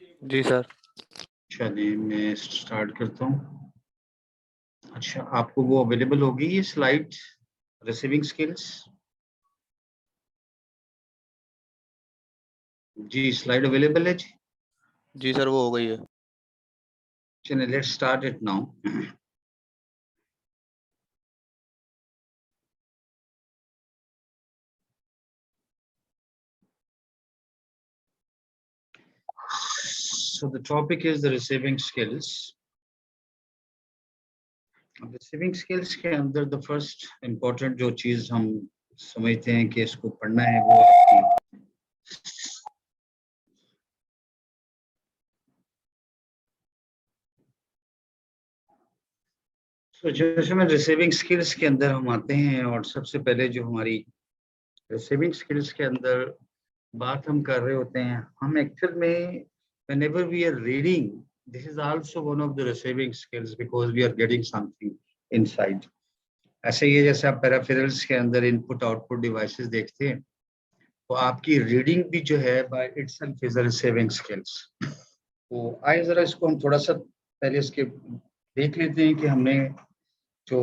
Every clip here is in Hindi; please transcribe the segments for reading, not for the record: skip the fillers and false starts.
जी सर। चलिए मैं स्टार्ट करता हूँ। अच्छा, आपको वो अवेलेबल होगी ये स्लाइड, रिसीविंग स्किल्स? जी स्लाइड अवेलेबल है जी। जी सर, वो हो गई है। चलिए let's start it now. So the topic is the receiving skills. Receiving skills के अंदर द फर्स्ट इम्पोर्टेंट जो चीज हम समझते हैं कि इसको पढ़ना है वो आपकी तो जैसे में रिसीविंग स्किल्स के अंदर हम आते हैं और सबसे पहले जो हमारी रिसीविंग स्किल्स के अंदर बात हम कर रहे होते हैं, हम एक्चुअल में whenever we are reading, this is also one of the receiving skills because we are getting something inside. ऐसे ही जैसे आप पेराफेरल्स के अंदर इनपुट आउटपुट डिवाइसेस देखते हैं, तो आपकी रीडिंग भी जो है by itself is a receiving skills. तो आइए जरा इसको हम थोड़ा सा पहले इसके देख लेते हैं कि हमने जो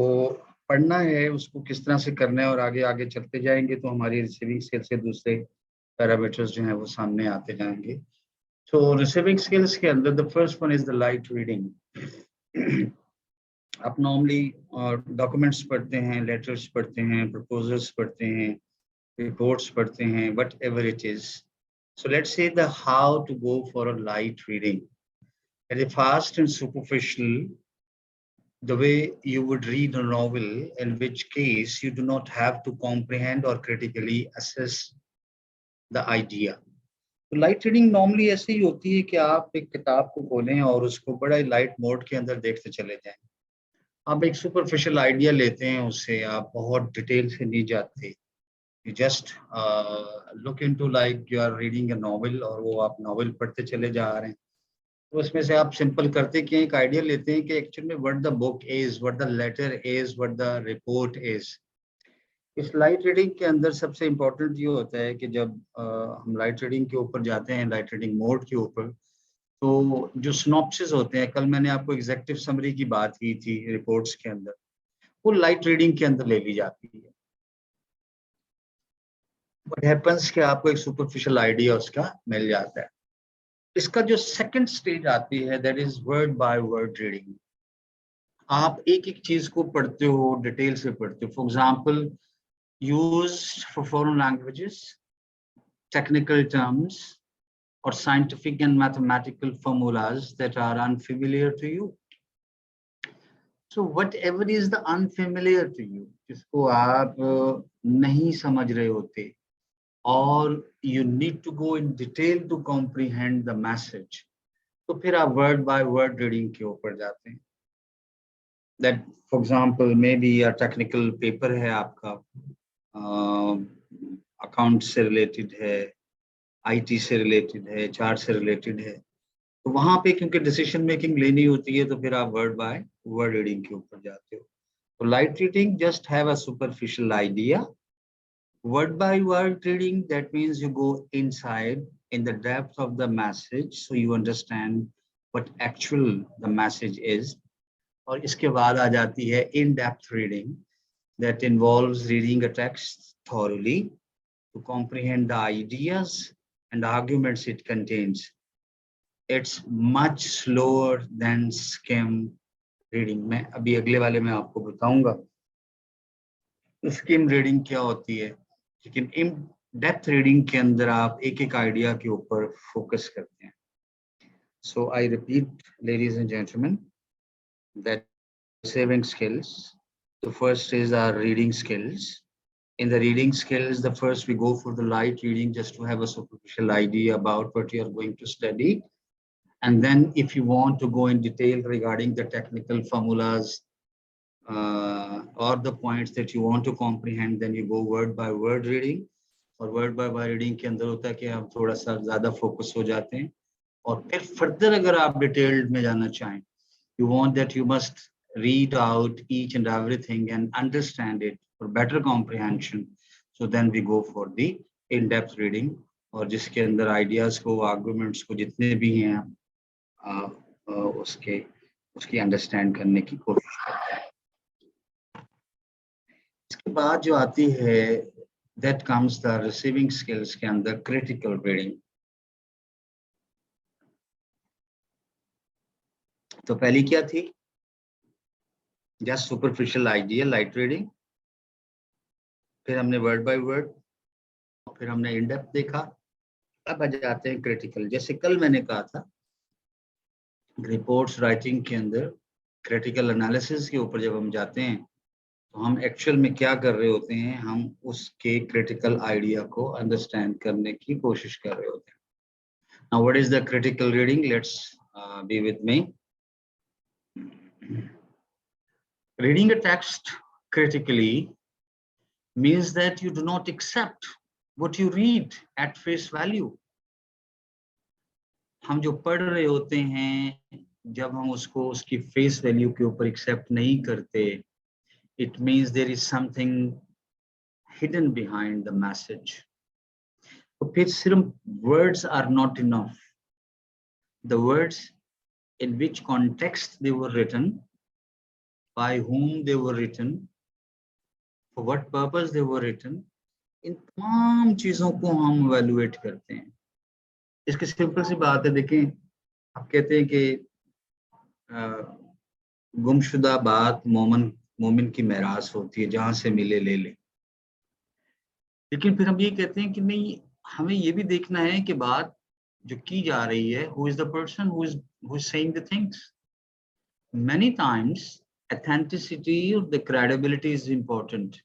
पढ़ना है उसको किस तरह से करना है, और आगे आगे चलते जाएंगे तो हमारी रिसीविंग स्किल से दूसरे पैरामीटर्स जो हैं वो सामने आते जाएंगे। तो रिसीविंग स्किल्स के अंदर the first one is the light reading. आप नॉर्मली डॉक्यूमेंट्स पढ़ते हैं, लेटर्स पढ़ते हैं, प्रपोजल्स पढ़ते हैं, reports पढ़ते हैं, whatever it is. So let's say the how to go for a light reading. At a fast and superficial, the way you would read a novel, in which case you do not have to comprehend or critically assess the idea. तो लाइट रीडिंग नॉर्मली ऐसे ही होती है कि आप एक किताब को खोलें और उसको बड़ा ही लाइट मोड के अंदर देखते चले जाएं। आप एक सुपरफिशियल आइडिया लेते हैं, उससे आप बहुत डिटेल से नहीं जाते। You just look into like you are reading a novel और वो आप नॉवल पढ़ते चले जा रहे हैं। तो उसमें से आप सिंपल करते क्या एक आइडिया लेते हैं कि एक्चुअली में what the book is, what the letter is, what the report is. इस लाइट रीडिंग के अंदर सबसे इम्पोर्टेंट ये होता है कि जब हम लाइट रीडिंग के ऊपर जाते हैं, लाइट रीडिंग मोड के ऊपर, तो जो सिनॉप्सिस होते हैं, कल मैंने आपको एग्जेक्टिव समरी की बात की थी रिपोर्ट्स के अंदर, वो लाइट रीडिंग के अंदर ले ली जाती है। व्हाट हैपेंस कि आपको एक सुपरफिशियल आइडिया उसका मिल जाता है। इसका जो सेकंड स्टेज आती है that is word by word reading. आप एक एक चीज को पढ़ते हो, डिटेल से पढ़ते हो। For example, used for foreign languages, technical terms or scientific and mathematical formulas that are unfamiliar to you. So whatever is the unfamiliar to you, जिसको आप नहीं समझ रहे होते, और you need to go in detail to comprehend the message, तो फिर आप word by word reading के ऊपर जाते हैं। That for example maybe a technical paper है आपका, अकाउंट से रिलेटेड है, आईटी से रिलेटेड है, चार्ट से रिलेटेड है, तो वहां पे क्योंकि डिसीजन मेकिंग लेनी होती है तो फिर आप वर्ड बाय वर्ड रीडिंग के ऊपर जाते हो। तो light reading just have a superficial idea. Word by word reading, that means you go inside in the depth of the message so you understand what actual the message is. और इसके बाद आ जाती है in depth reading that involves reading a text thoroughly to comprehend the ideas and arguments it contains. It's much slower than skim reading. मैं अभी अगले वाले में आपको बताऊंगा स्किम रीडिंग क्या होती है, लेकिन इन डेप्थ रीडिंग के अंदर आप एक एक आइडिया के ऊपर फोकस करते हैं। So I repeat ladies and gentleman that receiving skills, the first is our reading skills. In the reading skills, the first we go for the light reading just to have a superficial idea about what you are going to study. And then if you want to go in detail regarding the technical formulas or the points that you want to comprehend, then you go word by word reading. और word by word reading के अंदर होता है कि हम थोड़ा सा ज़्यादा फोकस हो जाते हैं। और फिर फर्दर अगर आप डिटेल्ड में जाना चाहें, you want that you must read out each and everything and understand it for better comprehension. So then we go for the in-depth reading और जिसके अंदर आइडियाज को, आर्गुमेंट्स को, जितने भी हैं उसकी अंडरस्टैंड करने की कोशिश करते हैं। इसके बाद जो आती है that comes the receiving skills के अंदर क्रिटिकल रीडिंग। तो पहली क्या थी? Just superficial idea, light reading. फिर हमने वर्ड बाय वर्ड, फिर हमने इन डेप्थ देखा। अब आ जाते हैं क्रिटिकल। जैसे कल मैंने कहा था, रिपोर्ट्स राइटिंग के अंदर क्रिटिकल एनालिसिस के ऊपर जब हम जाते हैं तो हम एक्चुअल में क्या कर रहे होते हैं, हम उसके क्रिटिकल आइडिया को अंडरस्टैंड करने की कोशिश कर रहे होते हैं। Now what is the critical reading? Let's be with me. Reading a text critically means that you do not accept what you read at face value. हम जो पढ़ रहे होते हैं, जब हम उसको उसकी फेस वैल्यू के ऊपर एक्सेप्ट नहीं करते, it means there is something hidden behind the message. तो फिर सिर्फ words are not enough. The words, in which context they were written, by whom they were written, for what purpose they were written, इन तमाम चीजों को हम evaluate करते हैं। इसकी सिंपल सी बात है, देखें, आप कहते हैं कि गुमशुदा बात मोमिन की मेराज होती है, जहां से मिले ले ले। लेकिन फिर हम ये कहते हैं कि नहीं, हमें ये भी देखना है कि बात जो की जा रही है, who is the person who is saying the things. Many times authenticity or the credibility is important.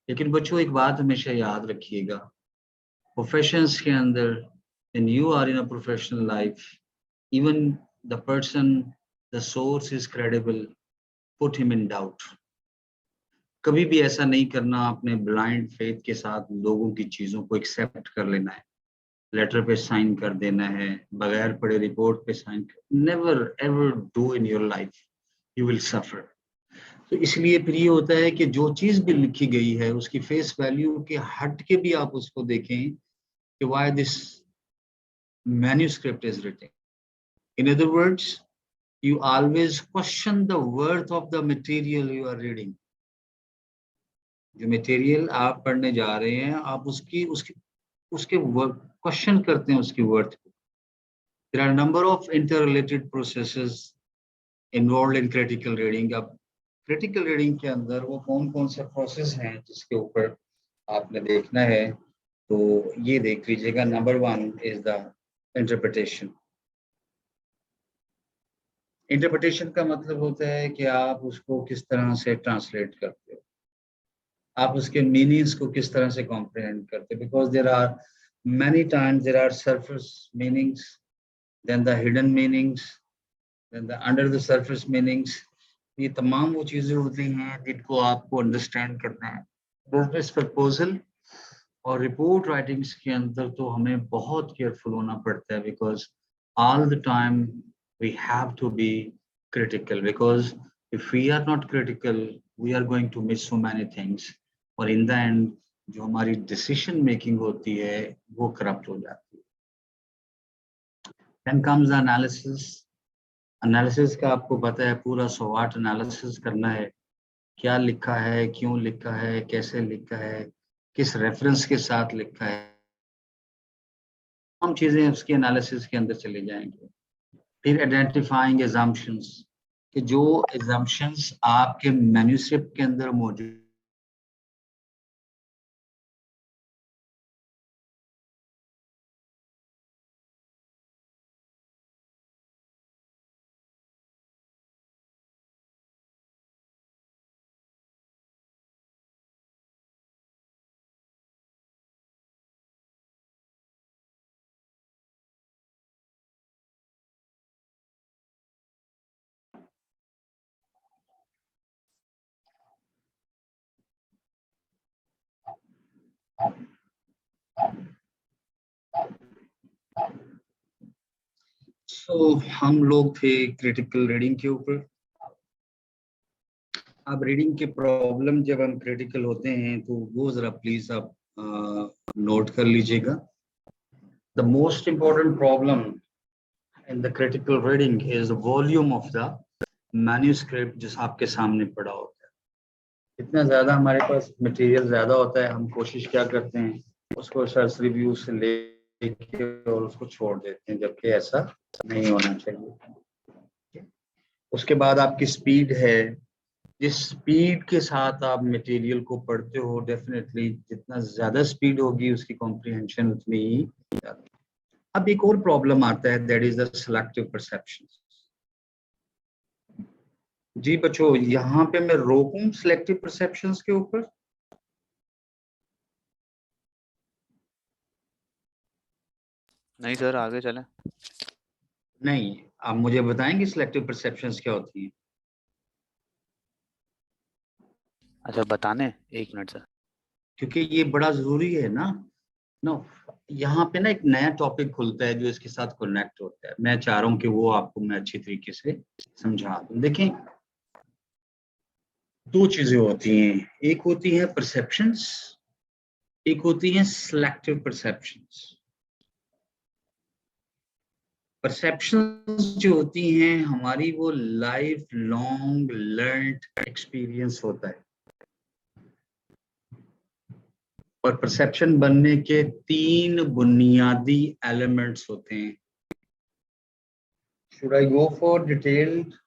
लेकिन बच्चों एक बात हमेशा याद रखिएगा, प्रोफेशंस के अंदर, when you are in a professional life, even the person, the source is credible, put him in doubt. कभी भी ऐसा नहीं करना अपने ब्लाइंड फेथ के साथ लोगों की चीजों को एक्सेप्ट कर लेना है, लेटर पे साइन कर देना है, बगैर पढ़े रिपोर्ट पे साइन कर, never ever do in your life, you will suffer. तो इसलिए फिर ये होता है कि जो चीज भी लिखी गई है उसकी फेस वैल्यू के हट के भी आप उसको देखें कि why this manuscript is written. In other words, you always question the worth of the material you are reading. जो मटेरियल आप पढ़ने जा रहे हैं, आप उसके क्वेश्चन करते हैं उसकी वर्थ को। There are a number of interrelated processes involved in critical reading. अब critical reading के अंदर वो कौन-कौन से प्रोसेस हैं जिसके ऊपर आपने देखना है, तो ये देख लीजिएगा। Number 1 is the interpretation. Interpretation का मतलब होता है कि आप उसको किस तरह से ट्रांसलेट करते हो, आप उसके मीनिंग्स को किस तरह से कॉम्प्रिहेंड करते हो। Because there are many times there are surface meanings, then the hidden meanings, then the under the surface meanings. ये तमाम वो चीजें होती हैं जिनको आपको अंडरस्टैंड करना है। बिजनेस प्रपोजल और रिपोर्ट राइटिंग्स के अंदर तो हमें बहुत केयरफुल होना पड़ता है, because all the time we have to be critical, because if we are not critical we are going to miss so many things, और in the end जो हमारी decision making होती है वो corrupt हो जाती है। Then comes the analysis. Analysis का आपको पता है, पूरा SWOT analysis करना है, क्या लिखा है, क्यों लिखा है, कैसे लिखा है, किस रेफरेंस के साथ लिखा है, हम चीजें उसके एनालिसिस के अंदर चले जाएंगे। फिर आइडेंटिफाइंग एजम्पशंस, कि जो एजम्पशंस आपके मैन्युस्क्रिप्ट के अंदर मौजूद हम लोग थे क्रिटिकल रीडिंग के ऊपर। अब रीडिंग के प्रॉब्लम जब हम क्रिटिकल होते हैं तो वो जरा प्लीज आप नोट कर लीजिएगा। the most important problem in the critical reading is the volume of the manuscript जिस आपके सामने पड़ा होता है। इतना ज्यादा हमारे पास मटेरियल ज्यादा होता है, हम कोशिश क्या करते हैं उसको सर्च रिव्यू से लेके और उसको छोड़ देते हैं, जबकि ऐसा नहीं होना चाहिए। उसके बाद आपकी स्पीड है, जिस स्पीड के साथ आप मटेरियल को पढ़ते हो, डेफिनेटली जितना ज्यादा स्पीड होगी उसकी कॉम्प्रिहेंशन उतनी ही ज्यादा। अब एक और प्रॉब्लम आता है, that is the selective perception. जी बच्चों, यहाँ पे मैं रोकूं सिलेक्टिव परसेप्शंस के ऊपर? नहीं सर, आगे चलें। नहीं, आप मुझे बताएंगे सिलेक्टिव परसेप्शंस क्या होती हैं? अच्छा बताने, एक मिनट सर। क्योंकि ये बड़ा जरूरी है ना। नो, यहाँ पे ना एक नया टॉपिक खुलता है जो इसके साथ कनेक्ट होता है। मैं चाह रहा हूँ कि वो आपको मैं अच्छी तरीके से समझा दूं। देखें, दो चीजें होती हैं, एक होती है परसेप्शंस, एक होती है सिलेक्टिव परसेप्शंस। परसेप्शंस जो होती हैं हमारी, वो लाइफ लॉन्ग लर्नड एक्सपीरियंस होता है। और परसेप्शन बनने के तीन बुनियादी एलिमेंट्स होते हैं। Should I go for detailed?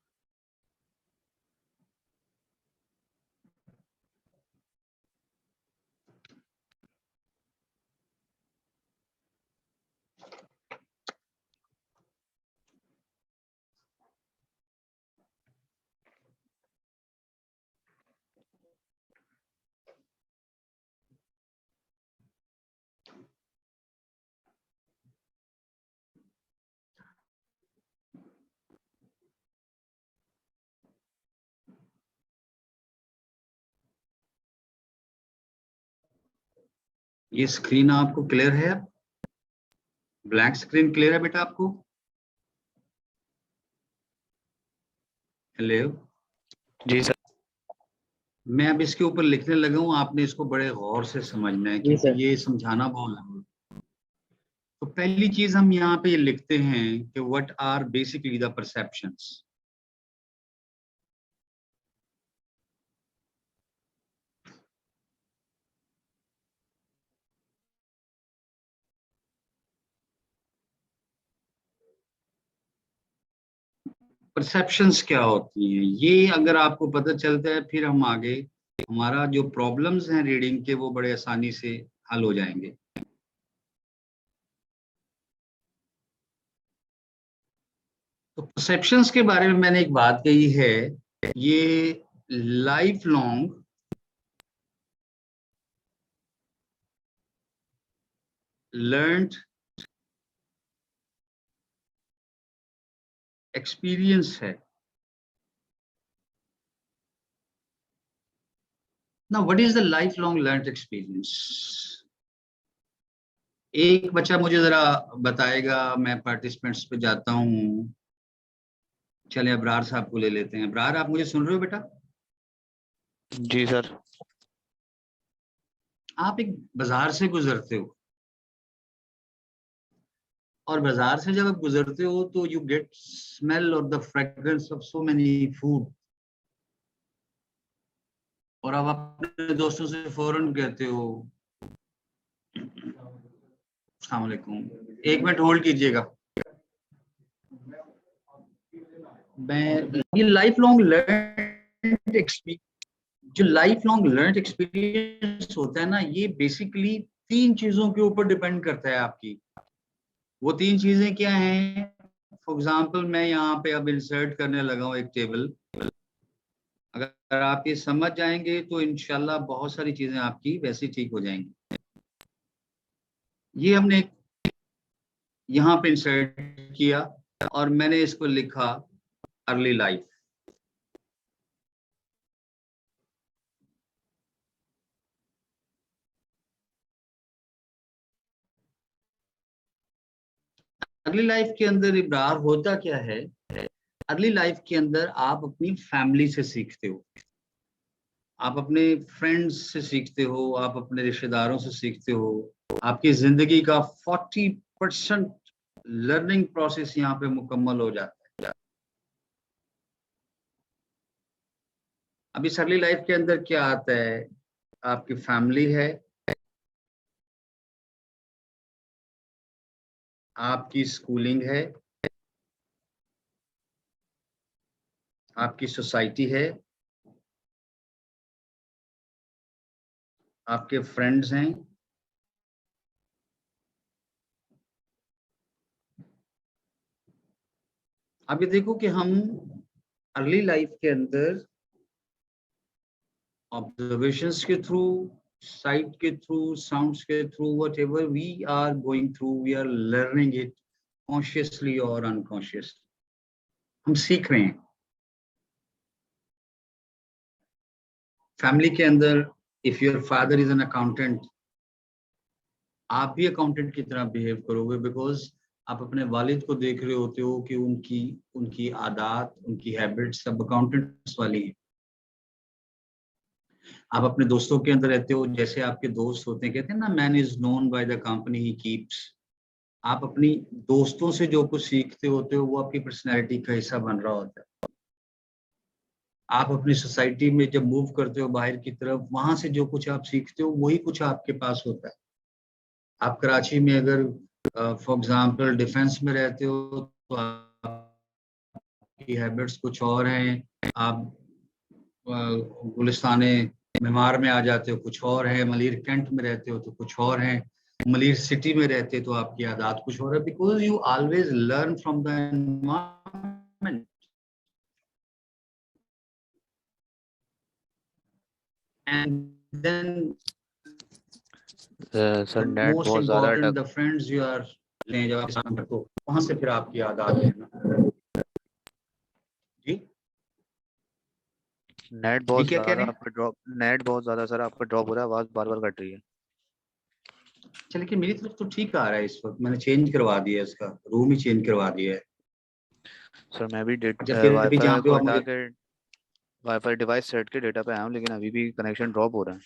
ये स्क्रीन आपको क्लियर है? ब्लैक स्क्रीन क्लियर है बेटा आपको? हेलो, जी सर। मैं अब इसके ऊपर लिखने लगा हूँ, आपने इसको बड़े गौर से समझना है क्योंकि ये समझाना बहुत जरूरी है। तो पहली चीज हम यहाँ पे लिखते हैं कि what are basically the perceptions. Perceptions क्या होती हैं, ये अगर आपको पता चलता है फिर हम आगे हमारा जो प्रॉब्लम्स हैं रीडिंग के वो बड़े आसानी से हल हो जाएंगे। तो परसेप्शंस के बारे में मैंने एक बात कही है, ये लाइफ लॉन्ग लर्न्ड एक्सपीरियंस है ना। What is the life long learned experience? एक बच्चा मुझे जरा बताएगा, मैं पार्टिसिपेंट्स पे जाता हूँ। चले अबरार साहब को ले लेते हैं। अबरार, आप मुझे सुन रहे हो बेटा? जी सर। आप एक बाजार से गुजरते हो और बाजार से जब आप गुजरते हो तो यू गेट स्मेल और the fragrance of so many food, और आप अपने दोस्तों से फौरन कहते हो अस्सलाम वालेकुम, एक मिनट होल्ड कीजिएगा। मैं ये लाइफ लॉन्ग लर्न एक्सपीरियंस, जो लाइफ लॉन्ग लर्न एक्सपीरियंस होता है ना, ये बेसिकली तीन चीजों के ऊपर डिपेंड करता है आपकी। वो तीन चीजें क्या हैं? फॉर एग्जाम्पल मैं यहाँ पे अब इंसर्ट करने लगा हूँ एक टेबल। अगर आप ये समझ जाएंगे तो इंशाल्लाह बहुत सारी चीजें आपकी वैसे ठीक हो जाएंगी। ये हमने यहाँ पे इंसर्ट किया और मैंने इसको लिखा अर्ली लाइफ। अर्ली लाइफ के अंदर इब्रार होता क्या है? अर्ली लाइफ के अंदर आप अपनी फैमिली से सीखते हो, आप अपने फ्रेंड्स से सीखते हो, आप अपने रिश्तेदारों से सीखते हो। आपकी जिंदगी का 40 100% लर्निंग प्रोसेस यहाँ पे मुकम्मल हो जाता है। अभी अर्ली लाइफ के अंदर क्या आता है, आपकी फैमिली है, आपकी स्कूलिंग है, आपकी सोसाइटी है, आपके फ्रेंड्स हैं, अब ये देखो कि हम अर्ली लाइफ के अंदर ऑब्जर्वेशंस के थ्रू, साइट के थ्रू, साउंड्स के through, whatever we are going through, we are learning it consciously और अनकॉन्शियसली, हम सीख रहे हैं। फैमिली के अंदर if your father is an accountant, आप भी अकाउंटेंट की तरह बिहेव करोगे, बिकॉज आप अपने वालिद को देख रहे होते हो कि उनकी आदत, उनकी हैबिट्स सब अकाउंटेंट्स वाली हैं। आप अपने दोस्तों के अंदर रहते हो, जैसे आपके दोस्त होते हैं, कहते हैं ना, man is known by the company he keeps. आप अपनी दोस्तों से जो कुछ सीखते होते हो वो आपकी पर्सनैलिटी का हिस्सा बन रहा होता है। आप अपनी सोसाइटी में जब मूव करते हो बाहर की तरफ, वहां से जो कुछ आप सीखते हो वही कुछ आपके पास होता है। आप कराची में अगर फॉर एग्जांपल डिफेंस में रहते हो तो आपकी हैबिट्स कुछ और हैं, आप गुलिस्ताने मेमार में आ जाते हो कुछ और है, मलिर कैंट में रहते हो तो कुछ और है, मलिर सिटी में रहते हो तो आपकी आदत कुछ और है, because you always learn from the environment. And then sir net most बहुत ज्यादा important the friends you are लें, जब आप साथ रखो वहां से फिर आपकी आदत है ना। जी नेट जी बहुत क्या कह ज्यादा रहे हैं? आपका ड्रॉप, नेट बहुत ज्यादा सर आपका ड्रॉप हो रहा है, आवाज बार बार कट रही है। अच्छा, लेकिन मेरी तरफ तो ठीक आ रहा है इस वक्त, मैंने चेंज करवा दिया है, इसका रूम ही चेंज करवा दिया है। सर मैं भी अच्छा, फिर अभी जहाँ वाईफाई पे को हो आप हटा मुझे, के वाईफाई डिवाइस सेट के डेटा पे आया हूँ, लेकिन अभी भी कनेक्शन ड्रॉप हो रहा है।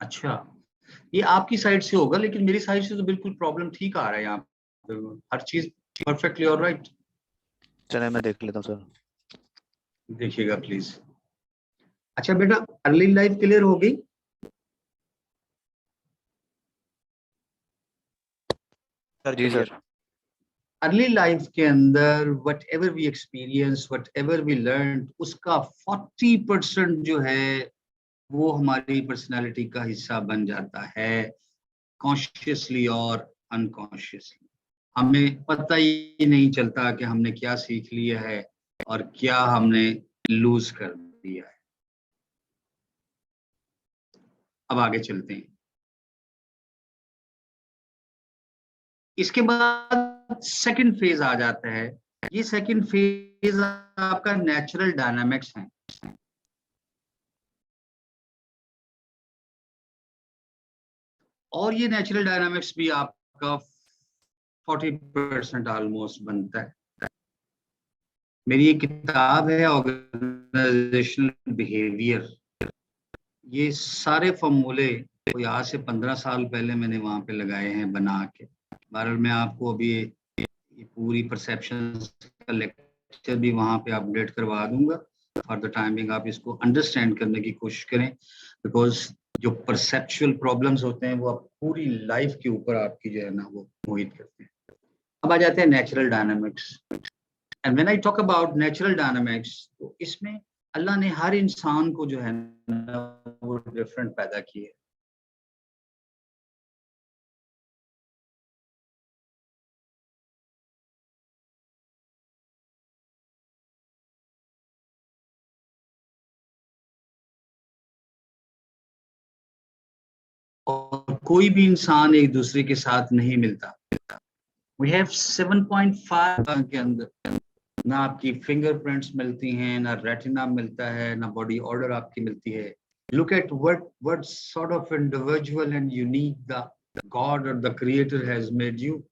अच्छा ये आपकी साइड से होगा, लेकिन मेरी साइड से तो बिल्कुल प्रॉब्लम ठीक आ रहा है, यहाँ पे हर चीज परफेक्टली ऑलराइट। चलिए मैं देख लेता हूँ सर। देखिएगा प्लीज। अच्छा बेटा, अर्ली लाइफ क्लियर हो गई? सर जी सर। अर्ली लाइफ के अंदर whatever we experience, whatever we learn, उसका 40% जो है वो हमारी पर्सनालिटी का हिस्सा बन जाता है, कॉन्शियसली और अनकॉन्शियसली। हमें पता ही नहीं चलता कि हमने क्या सीख लिया है और क्या हमने लूज कर दिया है। अब आगे चलते हैं। इसके बाद सेकंड फेज आ जाता है। ये सेकंड फेज आपका नेचुरल डायनामिक्स है। और ये नेचुरल डायनामिक्स भी आपका 40% ऑलमोस्ट बनता है। मेरी एक किताब है ऑर्गेनाइजेशनल बिहेवियर, ये सारे फॉर्मूले कोई आज से 15 साल पहले मैंने वहां पे लगाए हैं बना के। बहरहाल मैं आपको अभी ये पूरी परसेप्शन का लेक्चर भी वहां पे अपडेट करवा दूंगा। फॉर द टाइमिंग आप इसको अंडरस्टैंड करने की कोशिश करें, बिकॉज जो परसेप्चुअल प्रॉब्लम्स होते हैं वो आप पूरी लाइफ के ऊपर आपकी जो है ना वो मोहित करते हैं। अब आ जाते हैं natural dynamics. And when I talk about natural dynamics, तो इसमें अल्लाह ने हर इंसान को जो है ना वो डिफरेंट पैदा किए। और कोई भी इंसान एक दूसरे के साथ नहीं मिलता। वी हैव 7.5 के अंदर ना आपकी फिंगरप्रिंट्स मिलती हैं, ना रेटिना मिलता है, ना बॉडी ऑर्डर आपकी मिलती है। Look at what sort of individual and unique the God or the Creator has made you.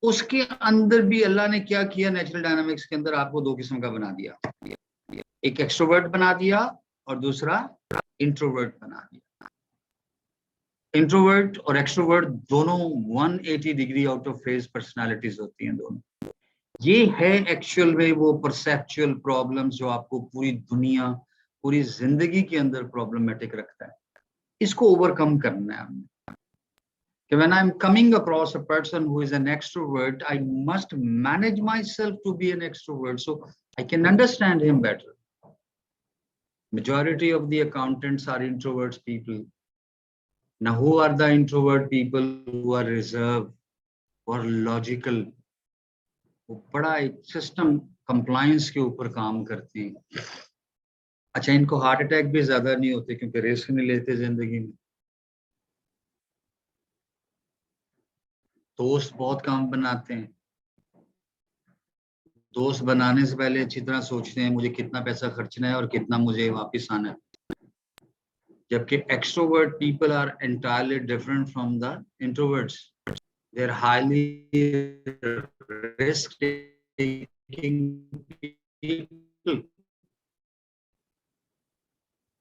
उसके अंदर भी अल्लाह ने क्या किया, नेचुरल डायनामिक्स के अंदर आपको दो किस्म का बना दिया। एक एक्सट्रोवर्ट बना दिया और दूसरा इंट्रोवर्ट बना दिया। इंट्रोवर्ट और एक्सट्रोवर्ट दोनों 180 degree out of phase personalities होती हैं दोनों। ये है एक्चुअल में वो परसेप्चुअल प्रॉब्लम्स जो आपको पूरी दुनिया, पूरी जिंदगी के अंदर प्रॉब्लमेटिक रखता है। इसको ओवरकम करना है हमने। When I'm coming across a person who is an extrovert, I must manage myself to be an extrovert so I can understand him better. Majority of the accountants are introverts people. Now, who are the introvert people who are reserved, who are logical, वो बड़ा एक सिस्टम कंप्लायंस के ऊपर काम करते हैं। अच्छा, इनको हार्ट अटैक भी ज्यादा नहीं होते क्योंकि रिस्क नहीं लेते जिंदगी में। दोस्त बहुत कम बनाते हैं। दोस्त बनाने से पहले अच्छी तरह सोचते हैं मुझे कितना पैसा खर्चना है और कितना मुझे वापस आना है। जबकि extrovert people are entirely different from the introverts. They are highly risk taking people.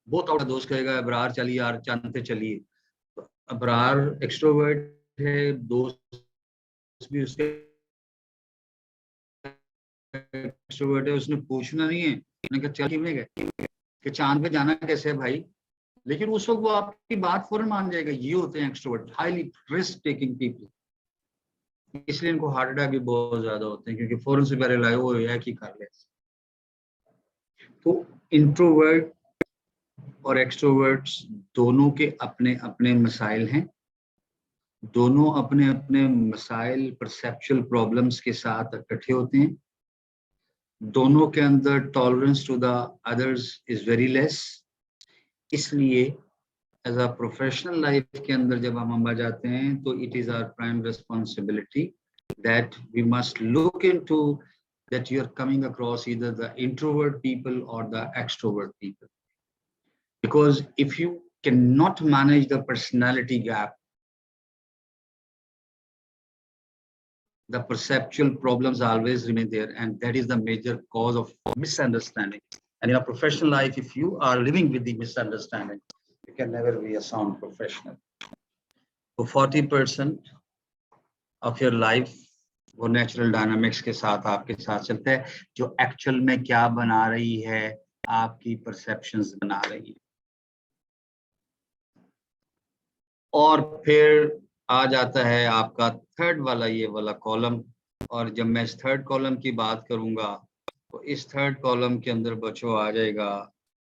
बहुत और दोस्त कहेगा अबरार चलिए यार चांद पे चलिए, तो अबरार एक्सट्रोवर्ट है, दोस्त भी उसके एक्सट्रोवर्ट है, उसने पूछना नहीं है, उसने कहा चल क्यों गए कि चांद पे जाना कैसे है भाई, लेकिन उस वक्त वो आपकी बात फौरन मान जाएगा। ये होते हैं extrovert, highly risk taking people. इसलिए इनको हार्ट अटैक भी बहुत ज्यादा होते हैं क्योंकि फौरन से पहले लाए वो है कि कर ले। तो इंट्रोवर्ट और एक्सट्रोवर्ट्स दोनों के अपने अपने मसाइल हैं। दोनों अपने अपने मसाइल परसेप्चुअल प्रॉब्लम्स के साथ इकट्ठे होते हैं। दोनों के अंदर tolerance to the others is very less. इसलिए एज अ प्रोफेशनल लाइफ के अंदर जब हम आ जाते हैं तो it is our prime responsibility that we must look into that you are coming across either the introvert people or the extrovert people, because if you cannot manage the personality gap, the perceptual problems always remain there, and that is the major cause of misunderstanding. And in a professional life, if you are living with the misunderstanding, you can never be a sound professional. So 40% of your life वो नेचुरल डायनामिक्स के साथ आपके साथ चलता है, जो एक्चुअल में क्या बना रही है, आपकी परसेप्शंस बना रही है। और फिर आ जाता है आपका थर्ड वाला ये वाला कॉलम। और जब मैं इस थर्ड कॉलम की बात करूंगा तो इस थर्ड कॉलम के अंदर बच्चों आ जाएगा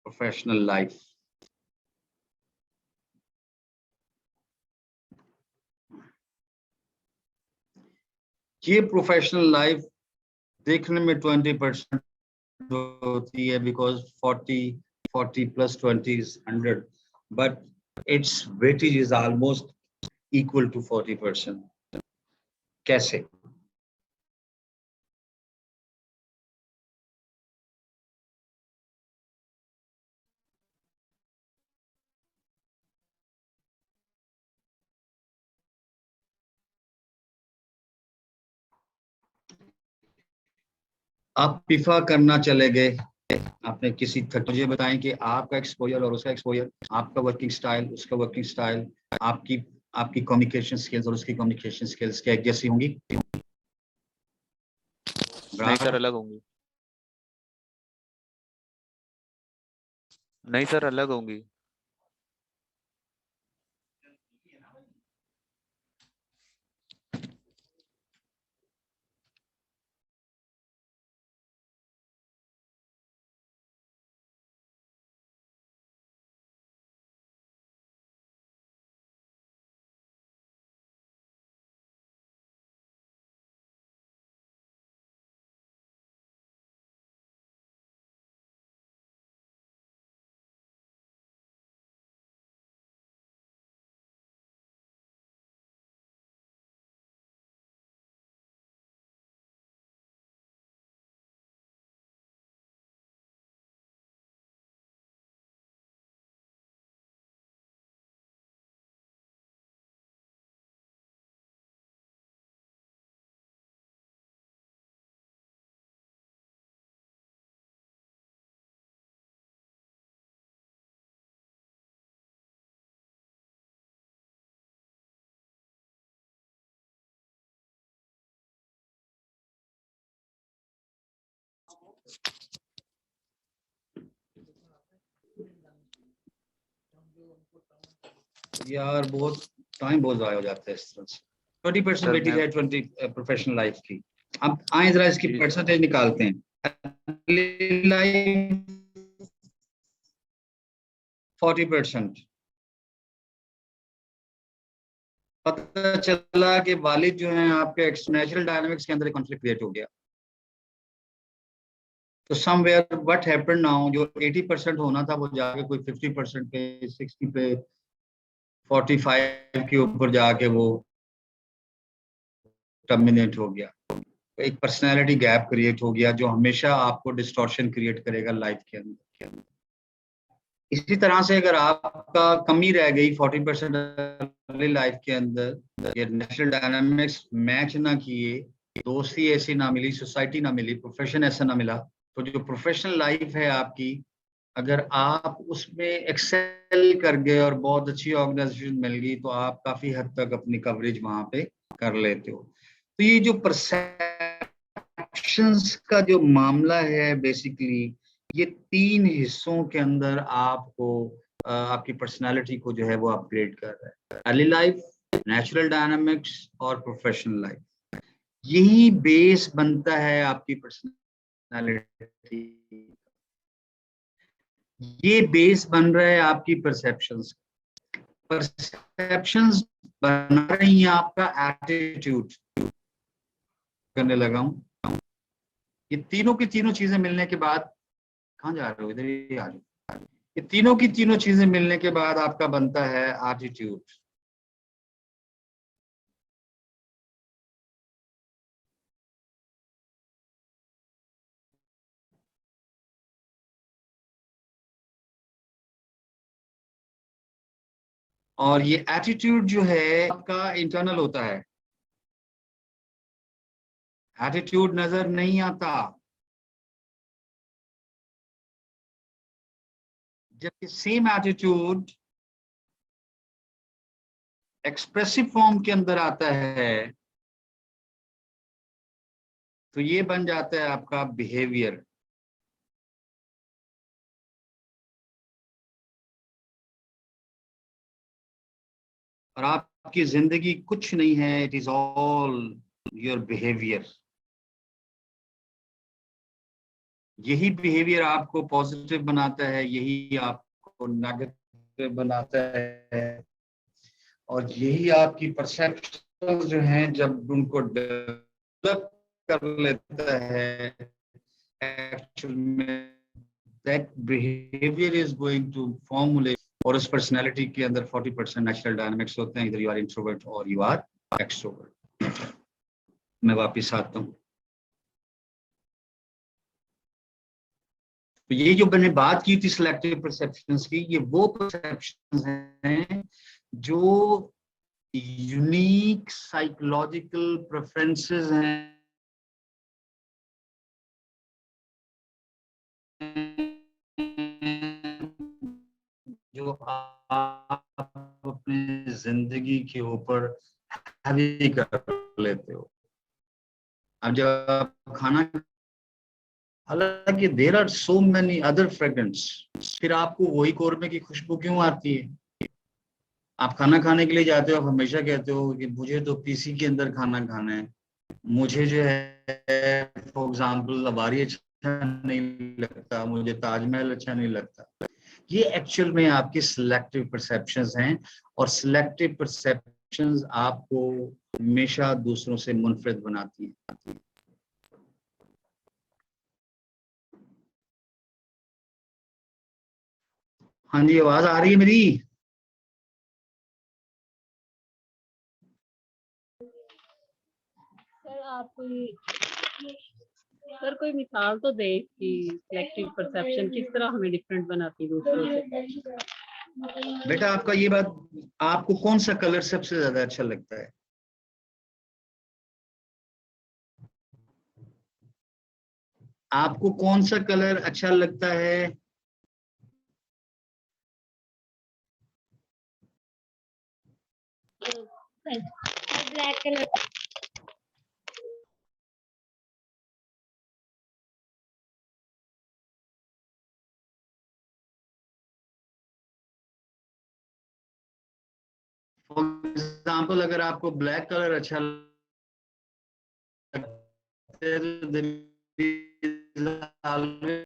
प्रोफेशनल लाइफ। ये प्रोफेशनल लाइफ देखने में 20% होती है because 40 plus 20 is 100, but its weightage is almost equal to 40%. कैसे? आप पिफा करना चले गए, आपने किसी मुझे बताएं कि आपका एक्सपोजर और उसका एक्सपोजर, आपका वर्किंग स्टाइल उसका वर्किंग स्टाइल, आपकी आपकी कम्युनिकेशन स्किल्स और उसकी कम्युनिकेशन स्किल्स क्या एक जैसी होंगी? नहीं सर, अलग होंगी। नहीं सर, अलग होंगी। यार बहुत टाइम बहुत ज़ाया हो जाता है इस तरह से। 20% सर वेटेज है 20 प्रोफेशनल लाइफ की। अब आए जरा इसकी जी परसेंटेज निकालते हैं। लाइफ 40%। पता चला कि वालिद जो है आपके नेचुरल डायनामिक्स के अंदर कॉन्फ्लिक्ट क्रिएट हो गया। तो समवेयर व्हाट हैपेंड नाउ, जो 80% होना था वो जाके कोई 50% पे, 60 पे, 45 के ऊपर जाके वो टर्मिनेट हो गया। तो एक पर्सनैलिटी गैप क्रिएट हो गया जो हमेशा आपको डिस्टॉर्शन क्रिएट करेगा लाइफ के अंदर। इसी तरह से अगर आपका कमी रह गई 40% लाइफ के अंदर, ये नेचुरल डायनामिक्स मैच ना किए, दोस्ती ऐसी ना मिली, सोसाइटी ना मिली, प्रोफेशन ऐसा ना मिला, तो जो प्रोफेशनल लाइफ है आपकी, अगर आप उसमें एक्सेल कर गए और बहुत अच्छी ऑर्गेनाइजेशन मिल गई तो आप काफी हद तक अपनी कवरेज वहां पे कर लेते हो। तो ये जो परसेप्शंस का जो मामला है बेसिकली, ये 3 हिस्सों के अंदर आपको आपकी पर्सनालिटी को जो है वो अपग्रेड कर रहा है। अर्ली लाइफ, नेचुरल डायनामिक्स और प्रोफेशनल लाइफ, यही बेस बनता है आपकी पर्सनालिटी। ये बेस बन रहा है आपकी परसेप्शंस। परसेप्शंस बना रही है आपका एटीट्यूड। करने लगा हूं, ये तीनों की तीनों चीजें मिलने के बाद, कहाँ जा रहे हो, इधर ही आ जाओ। ये तीनों की तीनों चीजें मिलने के बाद आपका बनता है एटीट्यूड। और ये एटीट्यूड जो है आपका इंटरनल होता है, एटीट्यूड नजर नहीं आता। जबकि सेम एटीट्यूड एक्सप्रेसिव फॉर्म के अंदर आता है तो ये बन जाता है आपका बिहेवियर। और आपकी जिंदगी कुछ नहीं है, it is all your behaviour. यही बिहेवियर आपको पॉजिटिव बनाता है, यही आपको नेगेटिव बनाता है, और यही आपकी परसेप्शन जो हैं जब उनको डेवलप कर लेता है, एक्चुअल में that behaviour is going to formulate. और उस पर्सनालिटी के अंदर 40% नेचुरल डायनामिक्स होते हैं, इधर यू आर इंट्रोवर्ट और यू आर एक्सट्रोवर्ट। मैं वापिस आता हूँ। तो ये जो मैंने बात की थी सिलेक्टिव परसेप्शंस की, ये वो परसेप्शंस हैं जो यूनिक साइकोलॉजिकल प्रेफरेंसेस हैं जो आप अपनी जिंदगी के ऊपर हैवी कर लेते हो। अब जब आप खाना, हालांकि there are so many other fragrance, फिर आपको वही कौरमे की खुशबू क्यों आती है? आप खाना खाने के लिए जाते हो, आप हमेशा कहते हो कि मुझे तो पीसी के अंदर खाना खाना है, मुझे जो है फॉर एग्जाम्पल लबारी अच्छा नहीं लगता, मुझे ताजमहल अच्छा नहीं लगता। ये एक्चुअल में आपकी सिलेक्टिव परसेप्शंस हैं, और सिलेक्टिव परसेप्शंस आपको हमेशा दूसरों से मुनफरिद बनाती हैं। हाँ जी, आवाज आ रही है मेरी? सर आप कोई मिसाल तो दे कि सिलेक्टिव परसेप्शन किस तरह हमें डिफरेंट बनाती है दूसरों से। बेटा आपका ये बात, आपको कौन सा कलर सबसे ज्यादा अच्छा लगता है? आपको कौन सा कलर अच्छा लगता है? Black colour. फॉर एग्जाम्पल अगर आपको ब्लैक कलर अच्छा लगता है तो there is always